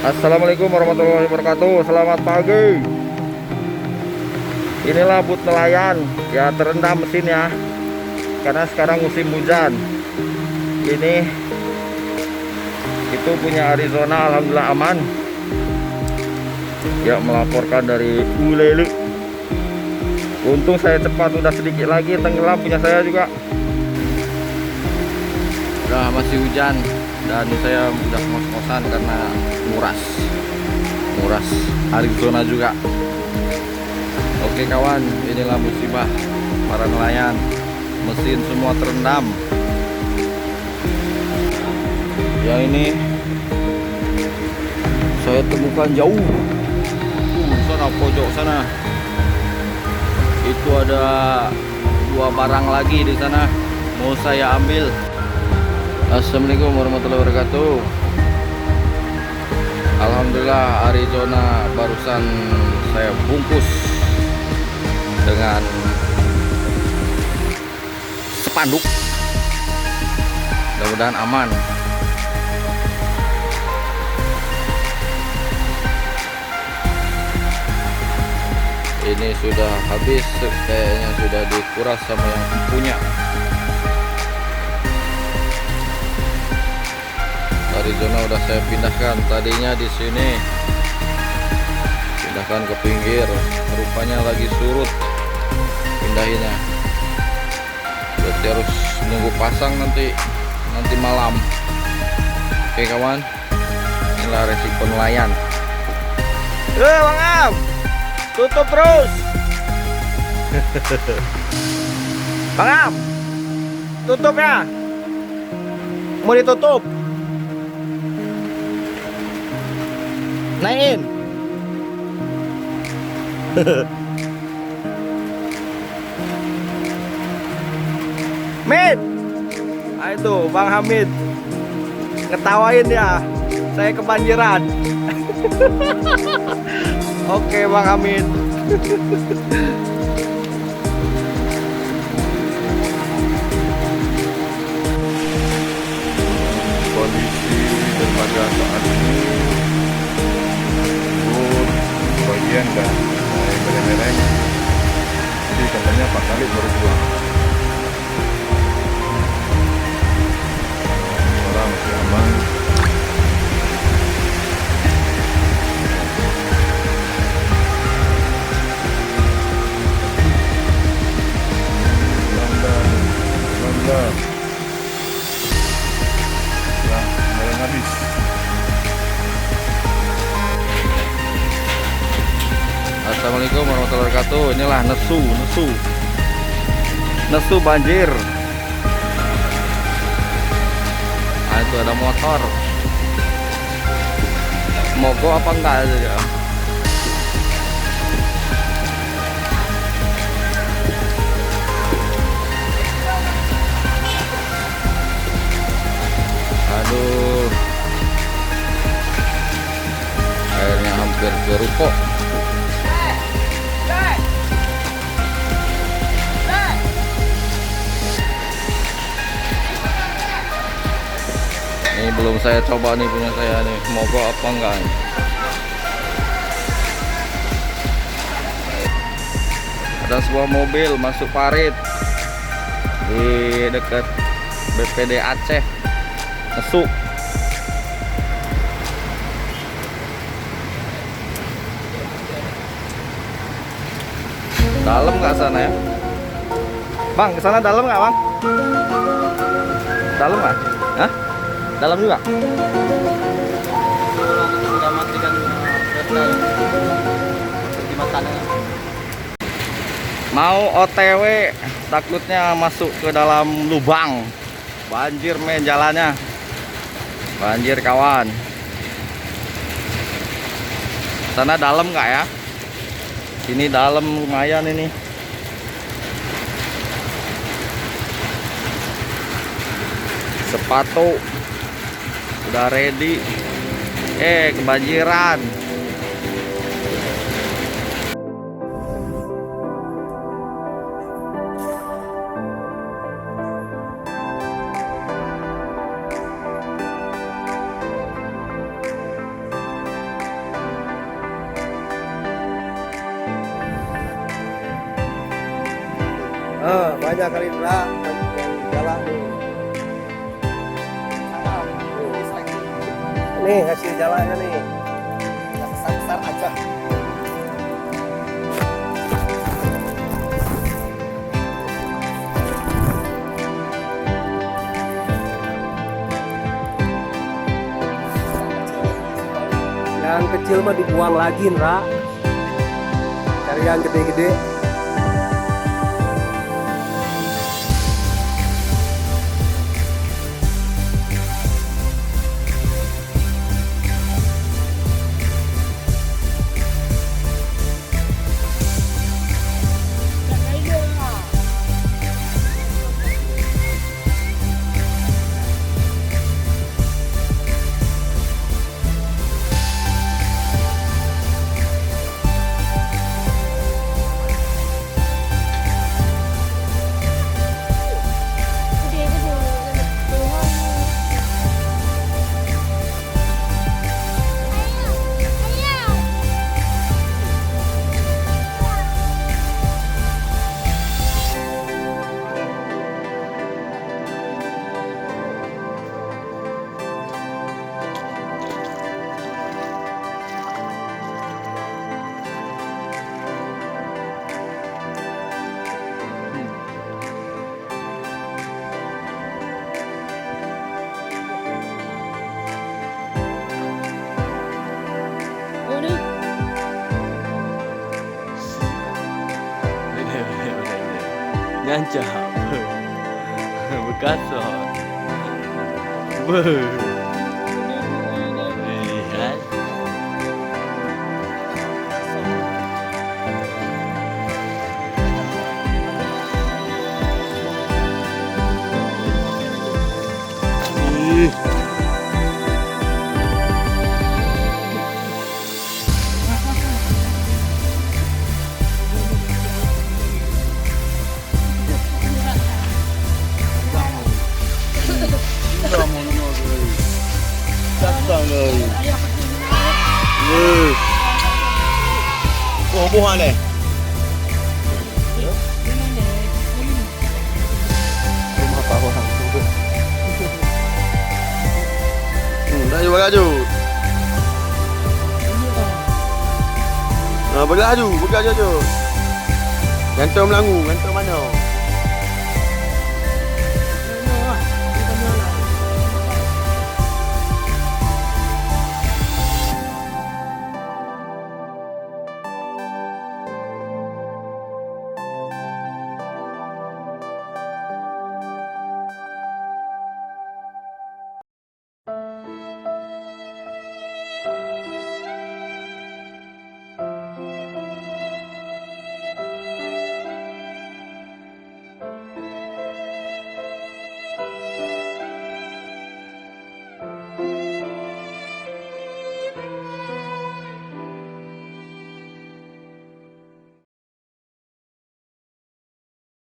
Assalamualaikum warahmatullahi wabarakatuh. Selamat pagi. Inilah but nelayan. Ya, terendam mesinnya karena sekarang musim hujan. Ini itu punya Arizona, alhamdulillah aman. Ya, melaporkan dari Ulele. Untung saya cepat, udah sedikit lagi tenggelam punya saya juga. Udah masih hujan dan saya udah ngos-ngosan karena nguras Arizona juga. Oke kawan, inilah musibah para nelayan, mesin semua terendam. Yang ini saya temukan jauh, sana pojok sana. Itu ada 2 barang lagi di sana, mau saya ambil. Assalamualaikum warahmatullahi wabarakatuh. Alhamdulillah Arizona barusan saya bungkus dengan spanduk. Mudah-mudahan aman. Ini sudah habis, kayaknya sudah dikuras sama yang punya. Arizona udah saya pindahkan, tadinya di sini, pindahkan ke pinggir. Rupanya lagi surut pindahinnya. Berarti harus nunggu pasang nanti malam. Oke kawan, inilah resiko nelayan. Bang Am, tutup terus. Bang Am, tutup ya. Mau ditutup. Naikin. Mit. Nah, itu Bang Hamid ngetawain ya, saya kebanjiran. Oke Bang Hamid. Kondisi dermaga saat ini bagian dan mulai mereng-mereng, jadi katanya Pak Khalid baru pulang. Orang masih aman. Alhamdulillah. Nah, mulai habis. Assalamualaikum warahmatullahi wabarakatuh. Inilah nesu banjir. Nah, itu ada motor. Mogok apa enggak aja. Aduh, airnya hampir gerupok. Ini belum saya coba nih punya saya nih, mogok apa enggak nih. Ada sebuah mobil masuk parit di dekat BPD Aceh, nesu. Dalam nggak sana ya, Bang? Kesana dalam nggak, Bang? Dalam nggak? Hah? Dalam juga? Mau OTW, takutnya masuk ke dalam lubang. Banjir men jalannya. Banjir kawan. Sana dalam nggak ya? Ini dalam lumayan ini. Sepatu udah ready. Kebanjiran. banyak kali Indra yang jalan nih. Nih hasil jalannya nih. Yang besar-besar aja. Yang kecil mah dibuang lagi, Indra. Cari yang gede-gede. Nyancap Bekasot Lihat buah ni. Rumah Pak Orang. Laju berlaju. Berlaju, berlaju. Gantung Melangu, gantung mana?